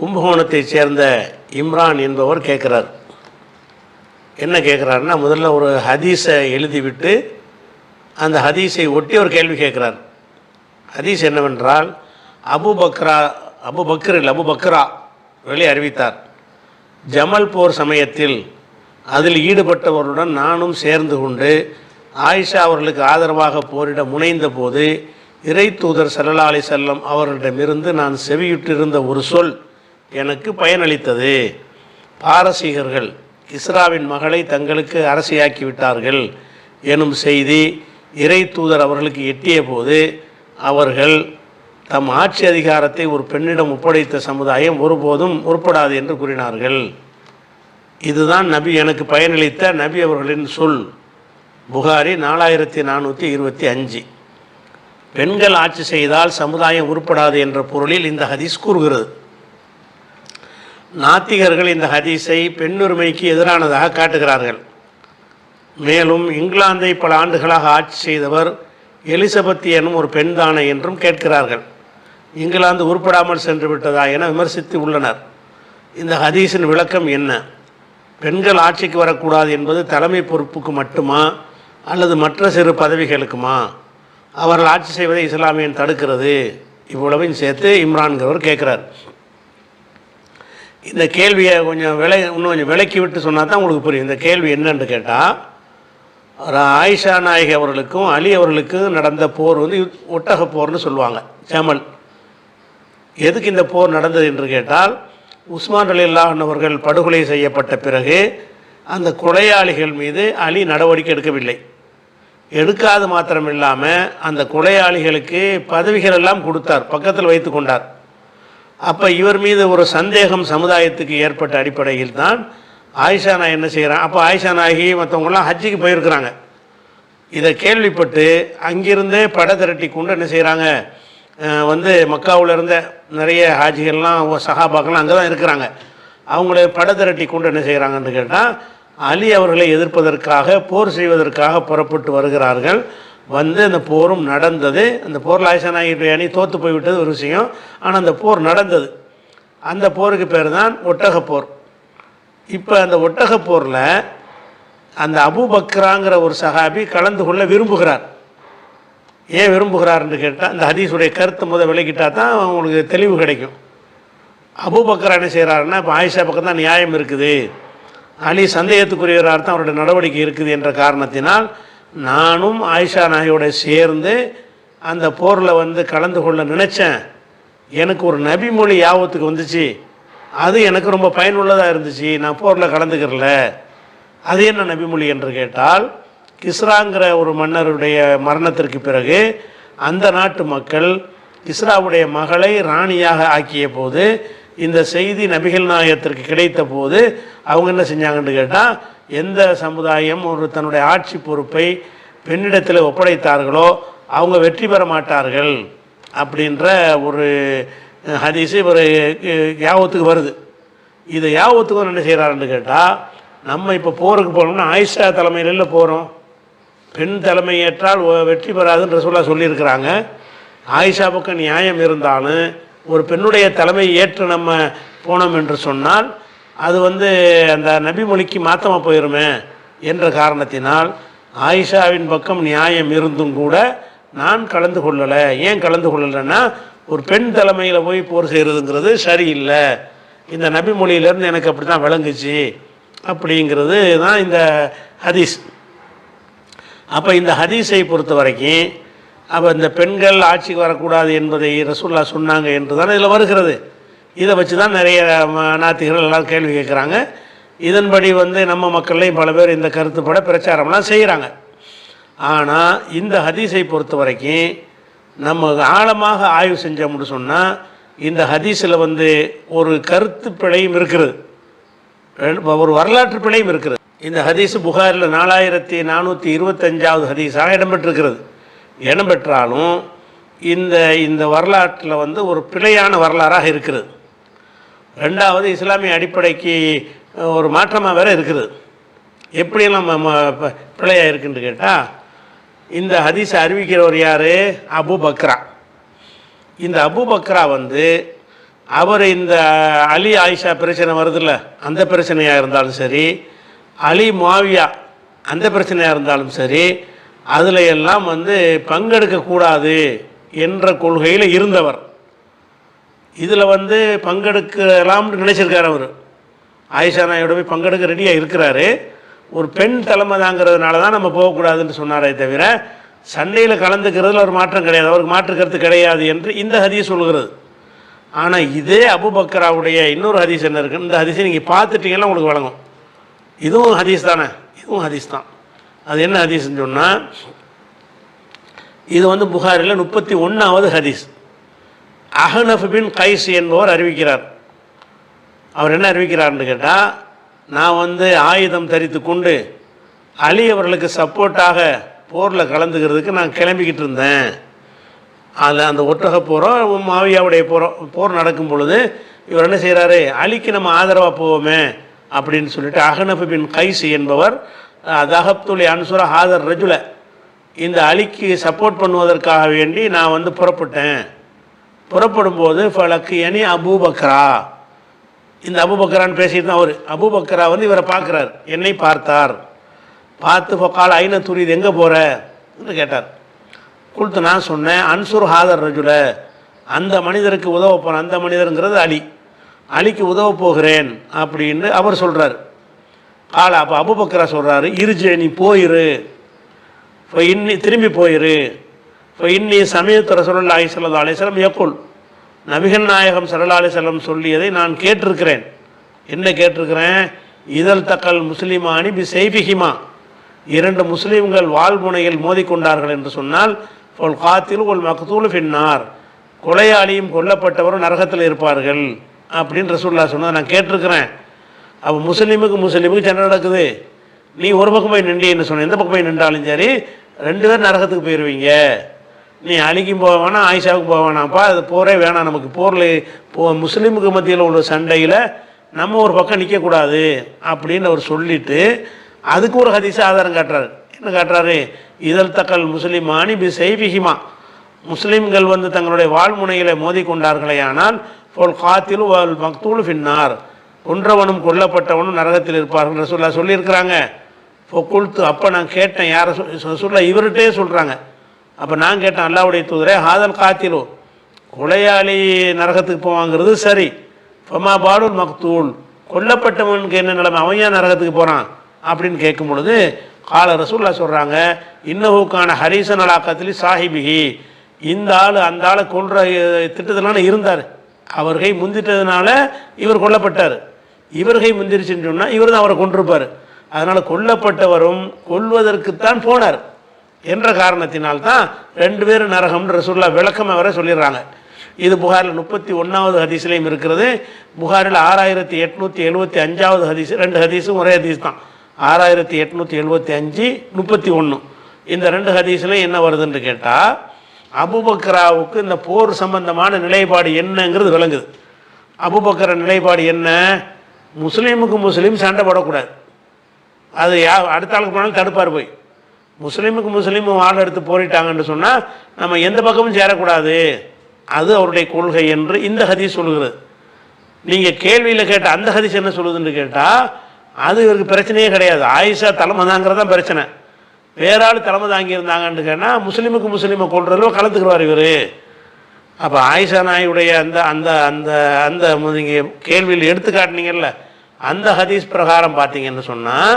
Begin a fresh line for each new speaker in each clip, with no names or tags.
கும்பகோணத்தைச் சேர்ந்த இம்ரான் என்பவர் கேட்குறார். என்ன கேட்குறாருன்னா, முதல்ல ஒரு ஹதீஸை எழுதிவிட்டு அந்த ஹதீஸை ஒட்டி ஒரு கேள்வி கேட்குறார். ஹதீஸ் என்னவென்றால், அபுபக்ரா வெளியே அறிவித்தார், ஜமல் போர் சமயத்தில் அதில் ஈடுபட்டவர்களுடன் நானும் சேர்ந்து கொண்டு ஆயிஷா அவர்களுக்கு ஆதரவாக போரிட முனைந்த போது இறை தூதர் ஸல்லல்லாஹு அலைஹி வஸல்லம் அவர்களிடமிருந்து நான் செவியுற்றிருந்த ஒரு சொல் எனக்கு பயனளித்தது. பாரசீகர்கள் கிஸ்ராவின் மகளை தங்களுக்கு அரசியாக்கி விட்டார்கள் எனும் செய்தி இறை தூதர் அவர்களுக்கு எட்டிய போது அவர்கள் தம் ஆட்சி அதிகாரத்தை ஒரு பெண்ணிடம் ஒப்படைத்த சமுதாயம் ஒருபோதும் உருப்படாது என்று கூறினார்கள். இதுதான் நபி எனக்கு பயனளித்த நபி அவர்களின் சொல். புகாரி 4425. பெண்கள் ஆட்சி செய்தால் சமுதாயம் உருப்படாது என்ற பொருளில் இந்த ஹதீஸ் கூறுகிறது. நாத்திகர்கள் இந்த ஹதீஸை பெண்ணுரிமைக்கு எதிரானதாக காட்டுகிறார்கள். மேலும் இங்கிலாந்தை பல ஆண்டுகளாக ஆட்சி செய்தவர் எலிசபெத் எனும் ஒரு பெண் தானே என்றும் கேட்கிறார்கள். இங்கிலாந்து உருப்படாமல் சென்று விட்டதா என விமர்சித்து உள்ளனர். இந்த ஹதீஸின் விளக்கம் என்ன? பெண்கள் ஆட்சிக்கு வரக்கூடாது என்பது தலைமை பொறுப்புக்கு மட்டுமா அல்லது மற்ற சிறு பதவிகளுக்குமா? அவர்கள் ஆட்சி செய்வதை இஸ்லாமியன் தடுக்கிறது? இவ்வளவையும் சேர்த்து இம்ரான்கிறவர் கேட்குறார். இந்த கேள்வியை இன்னும் கொஞ்சம் விளக்கி விட்டு சொன்னால் தான் உங்களுக்கு புரியும். இந்த கேள்வி என்னன்னு கேட்டால், ஆயிஷா நாயகி அவர்களுக்கும் அலி அவர்களுக்கும் நடந்த போர் வந்து ஒட்டக போர்னு சொல்லுவாங்க, ஜமல். எதுக்கு இந்த போர் நடந்தது என்று கேட்டால், உஸ்மான் ரலியல்லாஹு அன்ஹு அவர்கள் படுகொலை செய்யப்பட்ட பிறகு அந்த கொலையாளிகள் மீது அலி நடவடிக்கை எடுக்கவில்லை. எடுக்காது மாத்திரம் இல்லாமல் அந்த கொலையாளிகளுக்கு பதவிகள் எல்லாம் கொடுத்தார், பக்கத்தில் வைத்து கொண்டார். அப்போ இவர் மீது ஒரு சந்தேகம் சமுதாயத்துக்கு ஏற்பட்ட அடிப்படையில் தான் ஆயிஷா நாயகி என்ன செய்கிறான். அப்போ ஆயிஷா நாயகி மற்றவங்களாம் ஹஜ்ஜிக்கு போயிருக்கிறாங்க. இதை கேள்விப்பட்டு அங்கிருந்தே படை திரட்டி கொண்டு என்ன செய்கிறாங்க, வந்து மக்காவில் இருந்த நிறைய ஹாஜிகள்லாம் சஹாபாக்கள்லாம் அங்கே தான் இருக்கிறாங்க. அவங்கள படை திரட்டி கொண்டு என்ன செய்கிறாங்கன்னு கேட்டால், அலி அவர்களை எதிர்ப்பதற்காக போர் செய்வதற்காக புறப்பட்டு வருகிறார்கள். வந்து அந்த போரும் நடந்தது. அந்த போரில் ஆயிஷா நாயகி அணி தோற்று போய்விட்டது ஒரு விஷயம். ஆனால் அந்த போர் நடந்தது. அந்த போருக்கு பேர் தான் ஒட்டகப்போர். இப்போ அந்த ஒட்டகப்போரில் அந்த அபூபக்ராங்கிற ஒரு சஹாபி கலந்து கொள்ள விரும்புகிறார். ஏன் விரும்புகிறார்னு கேட்டால், இந்த ஹதீஸுடைய கருத்தை விளக்கிட்டால் தான் உங்களுக்கு தெளிவு கிடைக்கும். அபூபக்ரா என்ன செய்கிறாருன்னா, இப்போ ஆயிஷா பக்கம் தான் நியாயம் இருக்குது, அலி சந்தேகத்துக்குரியவராக தான் அவருடைய நடவடிக்கை இருக்குது என்ற காரணத்தினால் நானும் ஆயிஷா நாயோட சேர்ந்து அந்த போரில் வந்து கலந்து கொள்ள நினச்சேன். எனக்கு ஒரு நபி மொழி யாபத்துக்கு வந்துச்சு, அது எனக்கு ரொம்ப பயனுள்ளதாக இருந்துச்சு, நான் போரில் கலந்துக்கிறல. அது என்ன நபிமொழி என்று கேட்டால், கிஸ்ராங்கிற ஒரு மன்னருடைய மரணத்திற்கு பிறகு அந்த நாட்டு மக்கள் கிஸ்ராவுடைய மகளை ராணியாக ஆக்கிய போது இந்த செய்தி நபிகள் நாயகத்திற்கு கிடைத்த போது அவங்க என்ன செஞ்சாங்கன்னு கேட்டால், எந்த சமுதாயம் ஒரு தன்னுடைய ஆட்சி பொறுப்பை பெண்ணிடத்தில் ஒப்படைத்தார்களோ அவங்க வெற்றி பெற மாட்டார்கள் அப்படின்ற ஒரு ஹதீஸு ஒரு யாவத்துக்கு வருது. இதை யாவத்துக்கு என்ன செய்கிறாருன்னு கேட்டால், நம்ம இப்போ போருக்கு போனோம்னா ஆயிஷா தலைமையில் போகிறோம். பெண் தலைமை ஏற்றால் வெற்றி பெறாதுன்னு ரசூலுல்லாஹ் சொல்லியிருக்கிறாங்க. ஆயிஷா பக்கம் நியாயம் இருந்தாலும் ஒரு பெண்ணுடைய தலைமை ஏற்று நம்ம போனோம் என்று சொன்னால் அது வந்து அந்த நபி மொழிக்கு மாற்றமாக போயிருமே என்ற காரணத்தினால் ஆயிஷாவின் பக்கம் நியாயம் இருந்தும் கூட நான் கலந்து கொள்ளலை. ஏன் கலந்து கொள்ளலைன்னா, ஒரு பெண் தலைமையில் போய் போர் செய்கிறதுங்கிறது சரியில்லை, இந்த நபி மொழியிலேருந்து எனக்கு அப்படி தான் விளங்குச்சு அப்படிங்கிறது தான் இந்த ஹதீஸ். அப்போ இந்த ஹதீஸை பொறுத்த வரைக்கும் அப்போ இந்த பெண்கள் ஆட்சிக்கு வரக்கூடாது என்பதை ரசூலுல்லாஹ் சொன்னாங்க என்று தான் இதில் வருகிறது. இதை வச்சு தான் நிறைய நாத்திகர்கள் எல்லாம் கேள்வி கேட்குறாங்க. இதன்படி வந்து நம்ம மக்கள்லையும் பல பேர் இந்த கருத்துப்பட பிரச்சாரம்லாம் செய்கிறாங்க. ஆனால் இந்த ஹதீஸை பொறுத்த வரைக்கும் நம்ம ஆழமாக ஆய்வு செஞ்சோம்னு சொன்னால் இந்த ஹதீஸில் வந்து ஒரு கருத்து பிழையும் இருக்கிறது, ஒரு வரலாற்று பிழையும் இருக்கிறது. இந்த ஹதீஸ் புகாரில் 4425வது ஹதீஸாக இடம்பெற்றிருக்கிறது. இடம்பெற்றாலும் இந்த வரலாற்றில் வந்து ஒரு பிழையான வரலாறாக இருக்கிறது. ரெண்டாவது, இஸ்லாமிய அடிப்படைக்கு ஒரு மாற்றமாக வேறு இருக்கிறது. எப்படியெல்லாம் பிழையாக இருக்குன்னு கேட்டால், இந்த ஹதீஸை அறிவிக்கிறவர் யார்? அபூபக்ரா. இந்த அபூபக்ரா வந்து அவர் இந்த அலி ஆயிஷா பிரச்சனை வருதில்ல, அந்த பிரச்சனையாக இருந்தாலும் சரி, அலி முஆவியா அந்த பிரச்சனையாக இருந்தாலும் சரி, அதில் எல்லாம் பங்கெடுக்கக்கூடாது என்ற கொள்கையில் இருந்தவர். இதில் பங்கெடுக்கலாம்னு நினச்சிருக்கார் அவர். ஆயிஷா நாயோட போய் பங்கெடுக்க ரெடியாக இருக்கிறாரு. ஒரு பெண் தலைமை தாங்கிறதுனால தான் நம்ம போகக்கூடாதுன்னு சொன்னாரே தவிர, சண்டையில் கலந்துக்கிறதுல ஒரு மாற்றம் கிடையாது, அவருக்கு மாற்று கருத்து கிடையாது என்று இந்த ஹதீஸ் சொல்கிறது. ஆனால் இதே அபூபக்கராவுடைய இன்னொரு ஹதீஸ் என்ன இருக்குது, இந்த ஹதீஸை நீங்கள் பார்த்துட்டீங்கன்னா உங்களுக்கு வழங்கும். இதுவும் ஹதீஸ் தானே, இதுவும் ஹதீஸ் தான். அது என்ன ஹதீஸ்ன்னு சொன்னால், இது புகாரில் 31வது ஹதீஸ். அஹ்னஃப் பின் கைஸ் என்பவர் அறிவிக்கிறார். அவர் என்ன அறிவிக்கிறார்னு கேட்டால், நான் ஆயுதம் தரித்து கொண்டு அலி அவர்களுக்கு சப்போர்ட்டாக போரில் கலந்துக்கிறதுக்கு நான் கிளம்பிக்கிட்டு இருந்தேன். அதில் அந்த ஒட்டக போகிறோம், மாவியாவுடைய போர் நடக்கும் பொழுது இவர் என்ன செய்கிறாரு, அலிக்கு நம்ம ஆதரவாக போவோமே அப்படின்னு சொல்லிட்டு அஹ்னஃப் பின் கைஸ் என்பவர் தஹப்துல் அன்சுர ஹாதர் ரஜுல, இந்த அலிக்கு சப்போர்ட் பண்ணுவதற்காக வேண்டி நான் புறப்பட்டேன். புறப்படும்போது ஃபலக்கு அனி அபூபக்ரா, இந்த அபூபக்கரான்னு பேசிட்டு தான் அவர். அபூபக்கரா இவரை பார்க்குறார், என்னை பார்த்தார். பார்த்து ஃபகால் ஐன துரிது, எங்கே போகிற என்று கேட்டார். கொடுத்து நான் சொன்னேன், அன்சுர் ஹாதர் ரஜுல, அந்த மனிதருக்கு உதவ போகிறேன், அந்த மனிதருங்கிறது அலி, அலிக்கு உதவ போகிறேன் அப்படின்னு அவர் சொல்கிறார். கால அப்போ அபூபக்கரா சொல்கிறாரு, இருஜே நீ போயிரு, இப்போ இன்னி திரும்பி போயிரு, இப்போ இன்னி சமயத்து ரசூலுல்லாஹி ஸல்லல்லாஹு அலைஹி வஸல்லம் யக்குல், நபிகள் நாயகம் ஸல்லல்லாஹு அலைஹி வஸல்லம் சொல்லியதை நான் கேட்டிருக்கிறேன். என்ன கேட்டிருக்கிறேன், இதழ் தக்கல் முஸ்லிமானி பி செய்பிஹிமா, இரண்டு முஸ்லீம்கள் வாழ்முனையில் மோதிக்கொண்டார்கள் என்று சொன்னால் ஃபல் காத்திலு ஒல் மக்தூலு ஃபின்னார், கொலையாளியும் கொல்லப்பட்டவரும் நரகத்தில் இருப்பார்கள் அப்படின்னு ரசூலுல்லாஹ் சொன்னதை நான் கேட்டிருக்கிறேன். அப்போ முஸ்லீமுக்கு சண்டை நடக்குது, நீ ஒரு பக்கம் போய் நின்றீன்னு சொன்ன, எந்த பக்கம் போய் நின்றாலும் சரி 2 பேர் நரகத்துக்கு போயிடுவீங்க. நீ அலிக்கும் போக வேணாம், ஆயிஷாவுக்கும் போக வேணாம்ப்பா, அது போரே வேணாம் நமக்கு. போரில் முஸ்லீமுக்கு மத்தியில் உள்ள சண்டையில் நம்ம ஒரு பக்கம் நிற்கக்கூடாது அப்படின்னு அவர் சொல்லிவிட்டு அதுக்கு ஒரு ஹதீஸ் ஆதாரம் காட்டுறாரு. என்ன காட்டுறாரு, இதழ் தக்கல் முஸ்லிமானி பி செய்பிஹிமா, முஸ்லீம்கள் தங்களுடைய வாழ்முனையில் மோதிக்கொண்டார்களே ஆனால் ஃபோல் காத்திலு வல் மக்தூலு ஃபின்னார், கொன்றவனும் கொல்லப்பட்டவனும் நரகத்தில் இருப்பார்கள் ரசூலுல்லாஹ் சொல்லியிருக்கிறாங்க. ஃபொக்குல்த்து, அப்போ நான் கேட்டேன், யாரை ரசூலுல்லாஹ் இவர்கிட்டே சொல்கிறாங்க. அப்போ நான் கேட்டேன், அல்லாஹ்வுடைய தூதரே, ஹாதல் காத்திலு, கொலையாளி நரகத்துக்கு போவாங்கிறது சரி, ஃபமா பாலுல் மக்தூல், கொல்லப்பட்டவனுக்கு என்ன நிலைமை, அவன் ஏன் நரகத்துக்கு போகிறான் அப்படின்னு கேட்கும் பொழுது கால ரசூலுல்லாஹ் சொல்கிறாங்க, இன்னஹுக்கான ஹரீசன் அலாக்கத்திலி சாஹிபிஹி, இந்த ஆள் அந்த ஆளை கொன்ற திட்டத்திலான இருந்தார், அவர்கை முந்திட்டதுனால இவர் கொல்லப்பட்டார், இவர்கை முந்திருச்சுன்னு சொன்னால் இவர் தான் அவரை கொண்டிருப்பார். அதனால் கொல்லப்பட்டவரும் கொல்வதற்குத்தான் போனார் என்ற காரணத்தினால்தான் 2 பேரும் நரகம்னு ரசூலுல்லாஹ் விளக்கம் அவரை சொல்லிடுறாங்க. இது புகாரில் 31வது ஹதீஸ்லையும் இருக்கிறது. புகாரில் 6875வது ஹதீஸ், 2 ஹதீஸும் ஒரே ஹதீஸ் தான், 6875 31. இந்த 2 ஹதீஸ்லையும் என்ன வருதுன்னு கேட்டால், அபூபக்கராவுக்கு இந்த போர் சம்பந்தமான நிலைப்பாடு என்னங்கிறது விளங்குது. அபூபக்கர நிலைப்பாடு என்ன, முஸ்லீம் சண்டை போடக்கூடாது, அது அடுத்த ஆளுக்கு போனாலும் தடுப்பார். போய் முஸ்லீம் வாழ எடுத்து போரிட்டாங்கன்னு சொன்னால் நம்ம எந்த பக்கமும் சேரக்கூடாது, அது அவருடைய கொள்கை என்று இந்த ஹதீஸ் சொல்லுகிறது. நீங்கள் கேள்வியில் கேட்ட அந்த ஹதீஸ் என்ன சொல்லுதுன்னு கேட்டால், அது இவருக்கு பிரச்சனையே கிடையாது, ஆயிஷா தலைமை தாங்கிறதான் பிரச்சனை. வேற ஆள் தலைமை தாங்கியிருந்தாங்கன்னு கேட்டால் முஸ்லீமை கொள்றதுல கலந்துக்குவார் இவர். அப்போ ஆயிஷா நாயுடைய அந்த அந்த அந்த அந்த நீங்கள் கேள்வியில் எடுத்து காட்டினீங்கல்ல, அந்த ஹதீஸ் பிரகாரம் பார்த்தீங்கன்னு சொன்னால்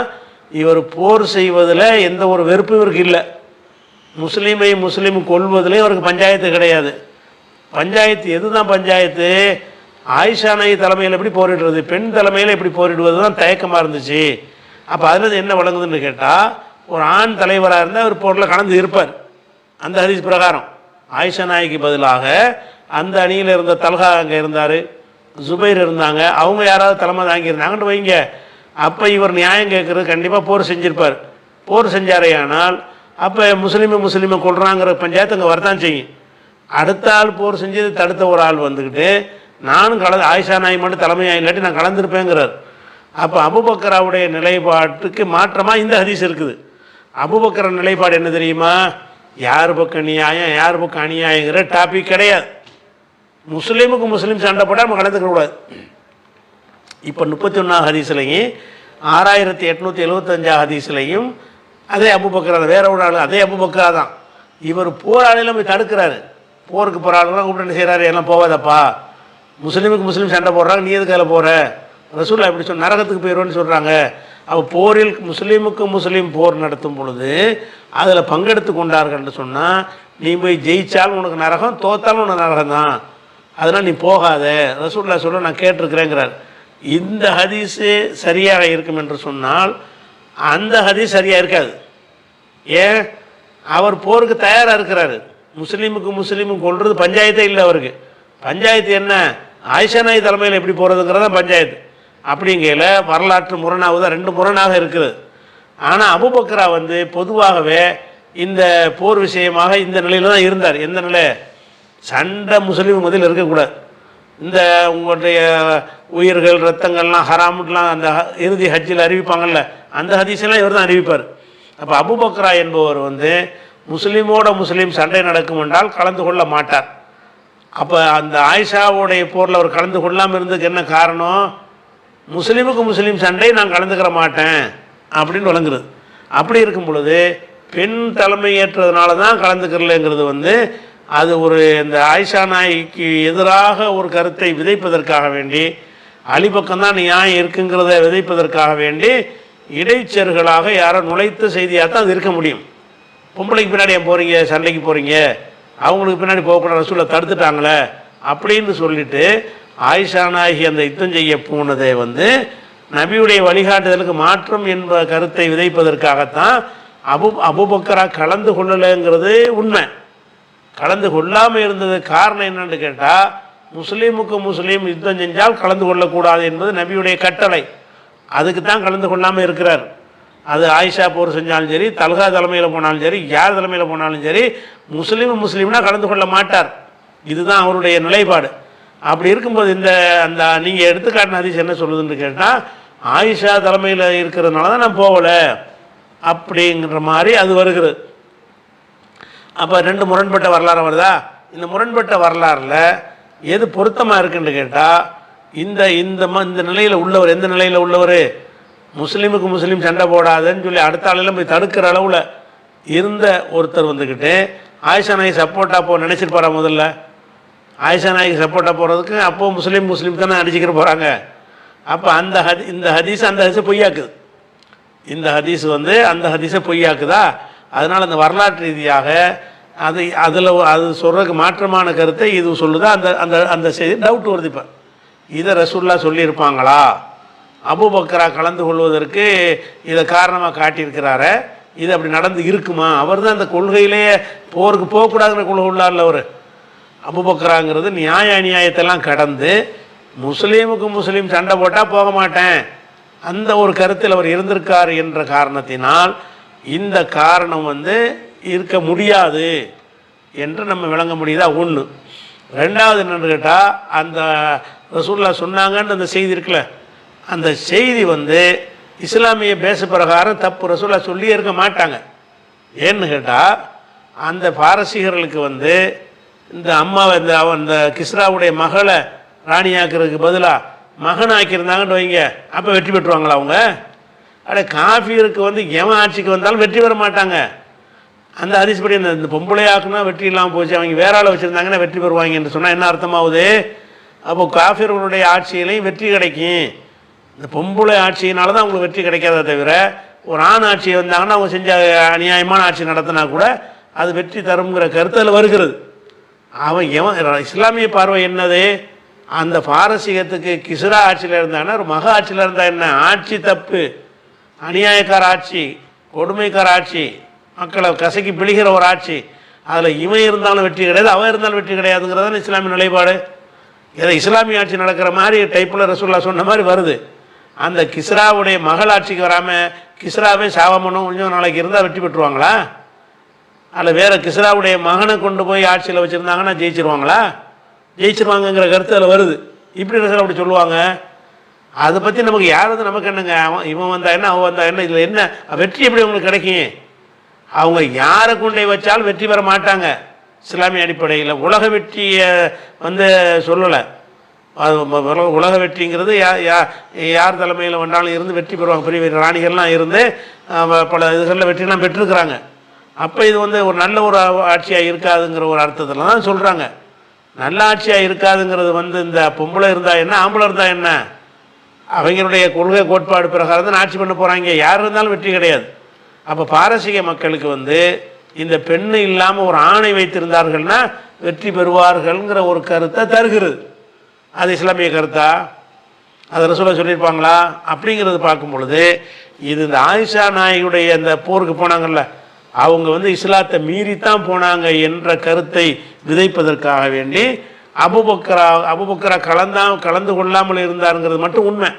இவர் போர் செய்வதில் எந்த ஒரு வெறுப்பும் இவருக்கு இல்லை, முஸ்லீம் கொள்வதிலே அவருக்கு பஞ்சாயத்து கிடையாது. பஞ்சாயத்து எது தான் பஞ்சாயத்து, ஆயிஷா நாயி தலைமையில் எப்படி போரிடுறது, பெண் தலைமையில் எப்படி போரிடுவது தான் தயக்கமாக இருந்துச்சு. அப்போ அதில் என்ன வழங்குதுன்னு கேட்டால், ஒரு ஆண் தலைவராக இருந்தால் அவர் போரில் கலந்து இருப்பார். அந்த ஹதீஸ் பிரகாரம் ஆயிஷா நாய்க்கு பதிலாக அந்த அணியில் இருந்த தல்ஹா அங்கே இருந்தார், ஜுபைர் இருந்தாங்க, அவங்க யாராவது தலைமை தாங்கியிருந்தாங்கன்னு வைங்க, அப்போ இவர் நியாயம் கேட்குறது கண்டிப்பாக போர் செஞ்சுருப்பார். போர் செஞ்சாரே ஆனால் அப்போ முஸ்லீமை கொள்றாங்கிற பஞ்சாயத்து அங்கே வரதான் செய்யும். அடுத்த ஆள் போர் செஞ்சது தடுத்த ஒரு ஆள் வந்துக்கிட்டு நானும் ஆயிஷா நாய் மட்டும் தலைமையாக இல்லாட்டி நான் கலந்துருப்பேங்கிறார். அப்போ அபூபக்கராவுடைய நிலைப்பாட்டுக்கு மாற்றமாக இந்த ஹதீஸ் இருக்குது. அபூபக்கர நிலைப்பாடு என்ன தெரியுமா, யார் பக்கம் நியாயம் யார் பக்கம் அநியாயங்கிற டாபிக் கிடையாது. முஸ்லீமுக்கு முஸ்லீம் சண்டை போட்டால் நம்ம கலந்துக்க கூடாது. இப்போ 31 ஹதீஸ்லையும் 6875 ஹதீஸ்லையும் அதே அபூபக்கர், வேற ஒரு ஆள் அதே அபூபக்கர் தான். இவர் போராளிலாம் போய் தடுக்கிறாரு. போருக்கு போகிற ஆளுங்களாம் கூப்பிட்டு என்ன செய்கிறாரு, எல்லாம் போகாதப்பா, முஸ்லீமுக்கு முஸ்லீம் சண்டை போடுறாங்க, நீ எதுக்கு அதில் போகிற, ரசூல்லா எப்படி சொன்ன நரகத்துக்கு போயிடுவோன்னு சொல்கிறாங்க. அப்போ போரில் முஸ்லீமுக்கு முஸ்லீம் போர் நடத்தும் பொழுது அதில் பங்கெடுத்து கொண்டார்கள்னு சொன்னால் நீ போய் ஜெயிச்சாலும் உனக்கு நரகம், தோத்தாலும் உனக்கு நரகம் தான், அதனால் நீ போகாத, ரசூல்லா சொல்ல நான் கேட்டிருக்கிறேங்கிறார். இந்த ஹதீஸு சரியாக இருக்கும் என்று சொன்னால் அந்த ஹதீஸ் சரியாக இருக்காது. ஏன், அவர் போருக்கு தயாராக இருக்கிறாரு. முஸ்லீமுக்கு முஸ்லீமும் கொள்வது பஞ்சாயத்தே இல்லை அவருக்கு. பஞ்சாயத்து என்ன, ஆயிஷா நாயகி தலைமையில் எப்படி போகிறதுங்கிறதா பஞ்சாயத்து. அப்படிங்கையில் வரலாற்று முரணாக 2 முரணாக இருக்குது. ஆனால் அபூபக்கரா பொதுவாகவே இந்த போர் விஷயமாக இந்த நிலையில் தான் இருந்தார். எந்த நிலை, சண்டை முஸ்லீம் மதியில் இருக்கக்கூடாது, இந்த உங்களுடைய உயிர்கள் ரத்தங்கள்லாம் ஹராமுலாம் அந்த இறுதி ஹஜ்ஜில் அறிவிப்பாங்கள்ல, அந்த ஹதீஸெல்லாம் இவர் தான் அறிவிப்பார். அப்போ அபூபக்கரா என்பவர் முஸ்லீமோட முஸ்லீம் சண்டை நடக்கும் என்றால் கலந்து கொள்ள மாட்டார். அப்போ அந்த ஆயிஷாவுடைய போரில் அவர் கலந்து கொள்ளாமல் இருந்ததுக்கு என்ன காரணம், முஸ்லீமுக்கு முஸ்லீம் சண்டை நான் கலந்துக்கிற மாட்டேன் அப்படின்னு வழங்குறது. அப்படி இருக்கும் பொழுது பெண் தலைமை ஏற்றதுனால தான் கலந்துக்கிறலங்கிறது அது ஒரு இந்த ஆயிஷா நாய்க்கு எதிராக ஒரு கருத்தை விதைப்பதற்காக வேண்டி, அலிபக்கம்தான் நியாயம் இருக்குங்கிறத விதைப்பதற்காக வேண்டி இடைச்செருகளாக யாரோ நுழைத்த செய்தியாக தான் அது இருக்க முடியும். பொம்பளைக்கு பின்னாடி ஏன் போகிறீங்க, சண்டைக்கு போகிறீங்க, அவங்களுக்கு பின்னாடி போகக்கூடாது, ரசூலை தடுத்துட்டாங்களே அப்படின்னு சொல்லிட்டு ஆயிஷா நாயகி அந்த யுத்தம் செய்ய போனதை நபியுடைய வழிகாட்டுதலுக்கு மாற்றம் என்ற கருத்தை விதைப்பதற்காகத்தான் அபூபக்கரா கலந்து கொள்ளலைங்கிறது உண்மை. கலந்து கொள்ளாமல் இருந்தது காரணம் என்னன்னு கேட்டால், முஸ்லீமுக்கு முஸ்லீம் யுத்தம் செஞ்சால் கலந்து கொள்ளக்கூடாது என்பது நபியுடைய கட்டளை. அதுக்கு தான் கலந்து கொள்ளாமல் இருக்கிறார். அது ஆயிஷா போர் செஞ்சாலும் சரி, தல்கா தலைமையில் போனாலும் சரி, யார் தலைமையில் போனாலும் சரி, முஸ்லீம்னா கலந்து கொள்ள மாட்டார். இதுதான் அவருடைய நிலைப்பாடு. அப்படி இருக்கும்போது அந்த நீங்கள் எடுத்துக்காட்டின ஹதீஸ் என்ன சொல்லுதுன்னு கேட்டால், ஆயிஷா தலைமையில் இருக்கிறதுனால தான் நான் போகலை அப்படிங்கிற மாதிரி அது வருகிறது. அப்போ 2 முரண்பட்ட வரலாறு வருதா. இந்த முரண்பட்ட வரலாறில் எது பொருத்தமாக இருக்குன்னு கேட்டால், இந்த இந்த நிலையில் உள்ளவர், எந்த நிலையில் உள்ளவர், முஸ்லீமுக்கு முஸ்லீம் சண்டை போடாதுன்னு சொல்லி அடுத்த ஆளெல்லாம் போய் தடுக்கிற அளவில் இருந்த ஒருத்தர் ஆயிஷா நாயகி சப்போர்ட்டாக போ நினச்சிருப்பாரா. முதல்ல ஆயிஷா நாயகி சப்போர்ட்டாக போகிறதுக்கு அப்போது முஸ்லீம் தானே அடிச்சுக்கிற போகிறாங்க. அப்போ இந்த ஹதீஸ் அந்த ஹதீஸை பொய்யாக்குது. இந்த ஹதீஸ் அந்த ஹதீஸை பொய்யாக்குதா. அதனால் அந்த வரலாற்று ரீதியாக அது சொல்கிறதுக்கு மாற்றமான கருத்தை இது சொல்லுதா. அந்த செய்தி டவுட் வருது. இப்போ இதை ரசூல்லா சொல்லியிருப்பாங்களா, அபூபக்கரா கலந்து கொள்வதற்கு இதை காரணமாக காட்டியிருக்கிறாரு, இது அப்படி நடந்து இருக்குமா, அவர் தான் அந்த கொள்கையிலேயே போருக்கு போகக்கூடாதுங்கிற கொள்கை உள்ளார்ல அவர். அபூபக்கராங்கிறது நியாய அநியாயத்தெல்லாம் கடந்து முஸ்லீமுக்கு முஸ்லீம் சண்டை போட்டால் போக மாட்டேன் அந்த ஒரு கருத்தில் அவர் இருந்திருக்கார் என்ற காரணத்தினால் இந்த காரணம் இருக்க முடியாது என்று நம்ம விளங்க முடியுதா. ஒன்று. ரெண்டாவது என்னென்னு கேட்டால், அந்த ரசூல்லா சொன்னாங்கன்னு அந்த செய்தி இருக்குல்ல, அந்த செய்தி இஸ்லாமிய பேச பிரகாரம் தப்பு, ரசூல்லா சொல்லியே இருக்க மாட்டாங்க. ஏன்னு கேட்டால், அந்த பாரசீகர்களுக்கு இந்த அம்மாவை அந்த கிஸ்ராவுடைய மகளை ராணியாக்கிறதுக்கு பதிலாக மகன் ஆக்கியிருந்தாங்கன்னு வைங்க, அப்போ வெற்றி பெற்றுவாங்களா அவங்க? காஃபியருக்கு எவன் ஆட்சிக்கு வந்தாலும் வெற்றி பெற மாட்டாங்க. அந்த ஹதீஸ்படி இந்த பொம்பளையாக்குனா வெற்றி இல்லாமல் போச்சு, அவங்க வேற ஆளை வச்சுருந்தாங்கன்னா வெற்றி பெறுவாங்க என்று சொன்னால் என்ன அர்த்தமாகுது? அப்போ காஃபியர்களுடைய ஆட்சியிலையும் வெற்றி கிடைக்கும். இந்த பொம்பளை ஆட்சியினால தான் அவங்களுக்கு வெற்றி கிடைக்காத தவிர, ஒரு ஆண் ஆட்சி வந்தாங்கன்னா அவங்க செஞ்ச அநியாயமான ஆட்சி நடத்தினா கூட அது வெற்றி தருங்கிற கருத்து அதில் வருகிறது. அவன் இஸ்லாமிய பார்வை என்னது, அந்த பாரசீகத்துக்கு கிஸ்ரா ஆட்சியில் இருந்தாங்கன்னா ஒரு மக ஆட்சியில் இருந்தால் என்ன, ஆட்சி தப்பு, அநியாயக்கார ஆட்சி, கொடுமைக்கார ஆட்சி, மக்களை கசக்கி பிழிகிற ஒரு ஆட்சி, அதில் இவன் இருந்தாலும் வெற்றி கிடையாது, அவன் இருந்தாலும் வெற்றி கிடையாதுங்கிறதான் இஸ்லாமிய நிலைப்பாடு. ஏதோ இஸ்லாமிய ஆட்சி நடக்கிற மாதிரி டைப்பில் ரசூல்லா சொன்ன மாதிரி வருது. அந்த கிஸ்ராவுடைய மகள் ஆட்சிக்கு வராமல் கிஸ்ராவே சாவமனும் கொஞ்சம் நாளைக்கு இருந்தால் வெற்றி பெற்றுவாங்களா? அதில் வேறு கிஸ்ராவுடைய மகனை கொண்டு போய் ஆட்சியில் வச்சுருந்தாங்கன்னா ஜெயிச்சிருவாங்களா? ஜெயிச்சிருவாங்கங்கிற கருத்து அதில் வருது. இப்படி ரசூல் அப்படி சொல்லுவாங்க. அதை பற்றி நமக்கு யாராவது நமக்கு என்னங்க, இவன் வந்தா என்ன, அவன் வந்தா என்ன, இதில் என்ன வெற்றி எப்படி அவங்களுக்கு கிடைக்கும்? அவங்க யாரை கொண்டே வச்சாலும் வெற்றி பெற மாட்டாங்க. இஸ்லாமிய அடிப்படையில் உலக வெற்றியை வந்து சொல்லலை. உலக வெற்றிங்கிறது யார் தலைமையில் வேண்டாலும் இருந்து வெற்றி பெறுவாங்க. பெரிய பெரிய ராணிகள்லாம் இருந்து பல இதுகளில் வெற்றிலாம் பெற்றிருக்கிறாங்க. அப்போ இது வந்து ஒரு நல்ல ஒரு ஆட்சியாக இருக்காதுங்கிற ஒரு அர்த்தத்தில் தான் சொல்கிறாங்க. நல்ல ஆட்சியாக இருக்காதுங்கிறது வந்து இந்த பொம்பளை இருந்தால் என்ன, ஆம்பளை இருந்தால் என்ன, அவங்களுடைய கொள்கை கோட்பாடு பிரகாரம் தான் ஆட்சி பண்ண போகிறாங்க. யார் இருந்தாலும் வெற்றி கிடையாது. அப்போ பாரசீக மக்களுக்கு வந்து இந்த பெண்ணு இல்லாமல் ஒரு ஆணை வைத்திருந்தார்கள்னா வெற்றி பெறுவார்கள்ங்கிற ஒரு கருத்தை தருகிறது. அது இஸ்லாமிய கருத்தா? அதை ரசூலுல்லாஹ் சொல்லியிருப்பாங்களா? அப்படிங்கிறது பார்க்கும் பொழுது இது இந்த ஆயிஷா நாயுடைய இந்த போருக்கு போனாங்கல்ல, அவங்க வந்து இஸ்லாத்தை மீறித்தான் போனாங்க என்ற கருத்தை விதைப்பதற்காக வேண்டி அபூபக்கரா கலந்து கொள்ளாமல் இருந்தாருங்கிறது மட்டும் உண்மை.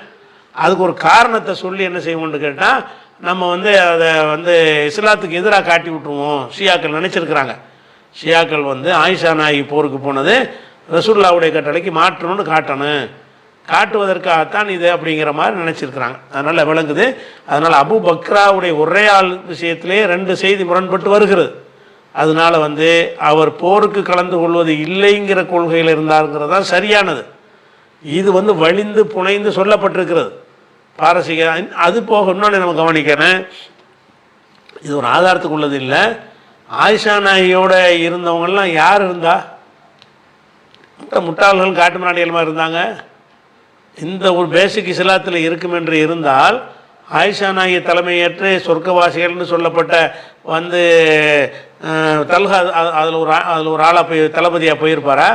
அதுக்கு ஒரு காரணத்தை சொல்லி என்ன செய்வோம்னு கேட்டால், நம்ம வந்து அதை வந்து இஸ்லாத்துக்கு எதிராக காட்டி விட்டுருவோம் ஷியாக்கள் நினச்சிருக்கிறாங்க. ஷியாக்கள் வந்து ஆயிஷா நாயகி போருக்கு போனது ரசூலுல்லாஹ்வுடைய கட்டளைக்கு மாற்றணும்னு காட்டுவதற்காகத்தான் இது அப்படிங்கிற மாதிரி நினச்சிருக்கிறாங்க. அதனால் விளங்குது. அதனால் அபூபக்கராவுடைய ஒரே ஆள் விஷயத்திலே 2 செய்தி முரண்பட்டு வருகிறது. அதனால் வந்து அவர் போருக்கு கலந்து கொள்வது இல்லைங்கிற கொள்கையில் இருந்தாருங்கிறது தான் சரியானது. இது வந்து வலிந்து புனைந்து சொல்லப்பட்டிருக்கிறது பாரசீக. அது போக இன்னொன்று நம்ம கவனிக்கணும், இது ஒரு ஆதாரத்துக்கு உள்ளது இல்லை. ஆயிஷா நாயியோட இருந்தவங்கெல்லாம் யார் இருந்தா? முட்டாள்கள் காட்டு மிராண்டிகள் இருந்தாங்க. இந்த ஒரு பேசிக் இஸ்லாத்தில் இருக்கும் என்று இருந்தால் ஆயிஷா நாயகி தலைமையேற்று சொர்க்கவாசிகள்னு சொல்லப்பட்ட வந்து தல்ஹா அதில் ஒரு ஆளாக போய் தளபதியாக போயிருப்பாரா?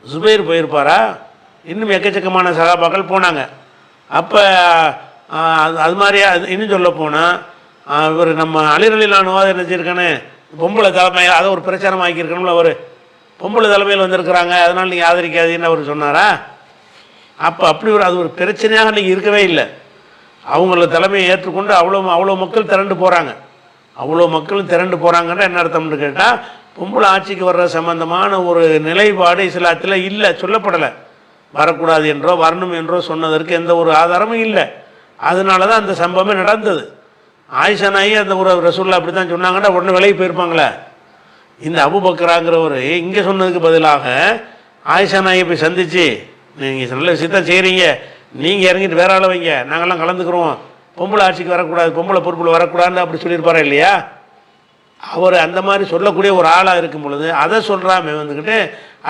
ஜுபைர் போயிருப்பாரா? இன்னும் எக்கச்சக்கமான சகாபாக்கள் போனாங்க. அப்போ அது மாதிரியா இன்னும் சொல்ல போனால் இவர் நம்ம அலிரலிலானுவாத நினச்சிருக்கானே பொம்பளை தலைமை அதை ஒரு பிரச்சாரம் ஆக்கியிருக்கணும்ல. அவர் பொம்பளை தலைமையில் வந்திருக்கிறாங்க, அதனால் நீங்கள் ஆதரிக்காதீன்னு அவர் சொன்னாரா? அப்போ அப்படி அது ஒரு பிரச்சனையாக நீங்கள் இருக்கவே இல்லை. அவங்கள தலைமையை ஏற்றுக்கொண்டு அவ்வளோ மக்கள் திரண்டு போகிறாங்க. அவ்வளோ மக்களும் திரண்டு போகிறாங்கன்னா என்ன அர்த்தம்னு கேட்டால், பொம்பளை ஆட்சிக்கு வர்ற சம்பந்தமான ஒரு நிலைப்பாடு இஸ்லாத்தில் இல்லை, சொல்லப்படலை. வரக்கூடாது என்றோ வரணும் என்றோ சொன்னதற்கு எந்த ஒரு ஆதாரமும் இல்லை. அதனால தான் அந்த சம்பவமே நடந்தது. ஆயிஷா நாயகி அந்த ஒரு ரசூலுல்லாஹ் அப்படி தான் சொன்னாங்கன்னா உடனே விலகி போயிருப்பாங்களே. இந்த அபூபக்கராங்கிறவர் இங்கே சொன்னதுக்கு பதிலாக ஆயிஷா நாயகி போய் சந்தித்து, நீங்கள் நல்ல விஷயத்தான் செய்கிறீங்க, நீங்கள் இறங்கிட்டு வேற ஆளை வைங்க, நாங்கள்லாம் கலந்துக்கிறோம், பொம்பளை ஆட்சிக்கு வரக்கூடாது, பொம்பளை பொறுப்பில் வரக்கூடாதுன்னு அப்படி சொல்லியிருப்பாரா இல்லையா? அவர் அந்த மாதிரி சொல்லக்கூடிய ஒரு ஆளாக இருக்கும் பொழுது அதை சொல்கிறாமே வந்துக்கிட்டு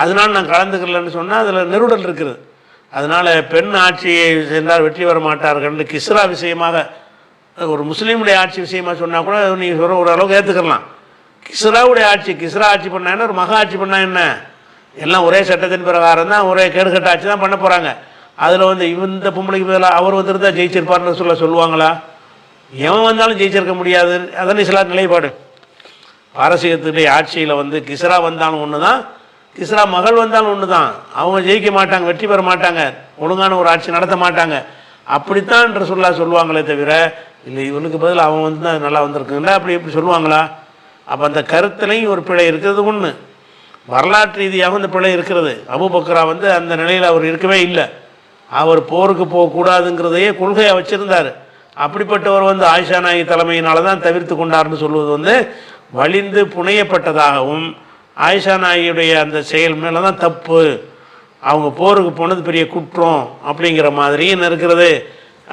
அதனால் நான் கலந்துக்கலன்னு சொன்னால் அதில் நெருடல் இருக்குது. அதனால் பெண் ஆட்சியை சென்றால் வெற்றி வர மாட்டார்கள் கிஸ்ரா விஷயமாக ஒரு முஸ்லீமுடைய ஆட்சி விஷயமாக சொன்னால் கூட நீங்கள் சொல்கிற ஒரு அளவுக்கு ஏற்றுக்கலாம். கிஸ்ராவுடைய ஆட்சி, கிஸ்ரா ஆட்சி பண்ணா என்ன, ஒரு மகா ஆட்சி பண்ணால் என்ன, எல்லாம் ஒரே சட்டத்தின் பிரகாரம் தான், ஒரே கேடுகட்ட ஆட்சி தான் பண்ண போகிறாங்க. அதில் வந்து இந்த பொம்பளைக்கு பதிலாக அவர் வந்துருந்தால் ஜெயிச்சிருப்பார்னு சொல்லுவாங்களா? எவன் வந்தாலும் ஜெயிச்சிருக்க முடியாது. அதான் இஸ்லாம் நிலைப்பாடு. பாரசீகத்துடைய ஆட்சியில் வந்து கிஸ்ரா வந்தாலும் ஒன்று தான், கிஸ்ரா மகள் வந்தாலும் ஒன்று தான். அவங்க ஜெயிக்க மாட்டாங்க, வெற்றி பெற மாட்டாங்க, ஒழுங்கான ஒரு ஆட்சி நடத்த மாட்டாங்க. அப்படித்தான் ரசூலுல்லாஹ் சொல்லுவாங்களே தவிர இல்லை இவனுக்கு பதில் அவன் வந்து தான் நல்லா வந்திருக்குங்களா அப்படி எப்படி சொல்லுவாங்களா? அப்போ அந்த கருத்துலையும் ஒரு பிழை இருக்கிறது ஒன்று. வரலாற்று ரீதியாக இந்த பிழை இருக்கிறது. அபூபக்கரா வந்து அந்த நிலையில் அவர் இருக்கவே இல்லை. அவர் போருக்கு போகக்கூடாதுங்கிறதையே கொள்கையாக வச்சுருந்தார். அப்படிப்பட்டவர் வந்து ஆயிஷா நாயகி தலைமையினால தான் தவிர்த்து கொண்டார்னு சொல்வது வந்து வலிந்து புனையப்பட்டதாகவும், ஆயிஷா நாயகியுடைய அந்த செயல் மேலே தான் தப்பு, அவங்க போருக்கு போனது பெரிய குற்றம் அப்படிங்கிற மாதிரியும் இருக்கிறது.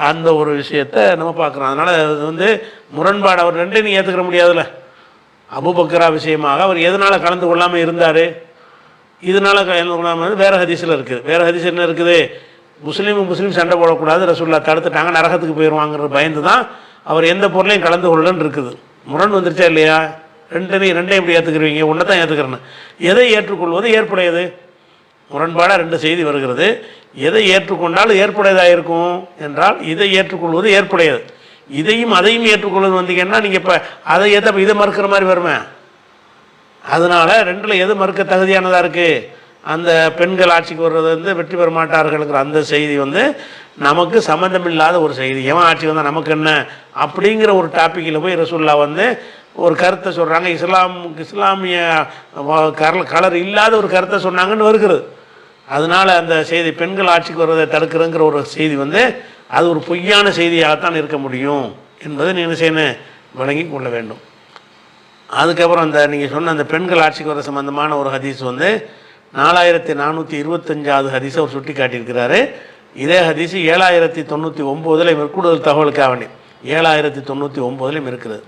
அந்த ஒரு விஷயத்தை நம்ம பார்க்குறோம். அதனால் அது வந்து முரண்பாடு. அவர் ரெண்டையும் நீங்கள் ஏற்றுக்கிற முடியாதுல்ல. அபூபக்கரா விஷயமாக அவர் எதனால் கலந்து கொள்ளாமல் இருந்தார், இதனால் கலந்து கொள்ளாமல் வேறு ஹதீஸில் இருக்குது. வேறு ஹதீஸ் என்ன இருக்குது, முஸ்லீம் சண்டை போடக்கூடாது, ரசூலுல்லாஹ் தடுத்துட்டாங்க, நரகத்துக்கு போயிடுவாங்கிற பயந்து தான் அவர் எந்த பொருளையும் கலந்து கொள்ளன்னு இருக்குது. முரண் வந்துருச்சா இல்லையா? ரெண்டையும் எப்படி ஏற்றுக்கிறீங்க? ஒன்றை தான் ஏற்றுக்கிறேன்னு. எதை ஏற்றுக்கொள்வது ஏற்புடையது? முரண்பாடாக 2 செய்தி வருகிறது. எதை ஏற்றுக்கொண்டாலும் ஏற்புடையதாக இருக்கும் என்றால் இதை ஏற்றுக்கொள்வது ஏற்புடையது. இதையும் அதையும் ஏற்றுக்கொள்வது வந்தீங்கன்னா நீங்கள் இப்போ அதை ஏற்ற இதை மறுக்கிற மாதிரி வருமே. அதனால் 2ல் எது மறுக்க தகுதியானதாக இருக்குது? அந்த பெண்கள் ஆட்சிக்கு வர்றது வந்து வெற்றி பெற மாட்டார்கள்ங்கிற அந்த செய்தி வந்து நமக்கு சம்மந்தமில்லாத ஒரு செய்தி. எவன் ஆட்சி வந்தால் நமக்கு என்ன அப்படிங்கிற ஒரு டாப்பிக்கில் போய் ரசூலுல்லாஹ் வந்து ஒரு கருத்தை சொல்கிறாங்க. இஸ்லாமிய கலர் இல்லாத ஒரு கருத்தை சொன்னாங்கன்னு வருகிறது. அதனால் அந்த செய்தி பெண்கள் ஆட்சிக்கு வருவதை தடுக்கிறங்கிற ஒரு செய்தி வந்து அது ஒரு பொய்யான செய்தியாகத்தான் இருக்க முடியும் என்பதை நீங்கள் செய்யணும், விளங்கி கொள்ள வேண்டும். அதுக்கப்புறம் அந்த நீங்கள் சொன்ன அந்த பெண்கள் ஆட்சிக்கு வர சம்பந்தமான ஒரு ஹதீஸ் வந்து 4425வது ஹதீஸை அவர் சுட்டி காட்டியிருக்கிறாரு. இதே ஹதீஸ் 7099 கூடுதல் தகவலுக்காக 7099 இருக்கிறது.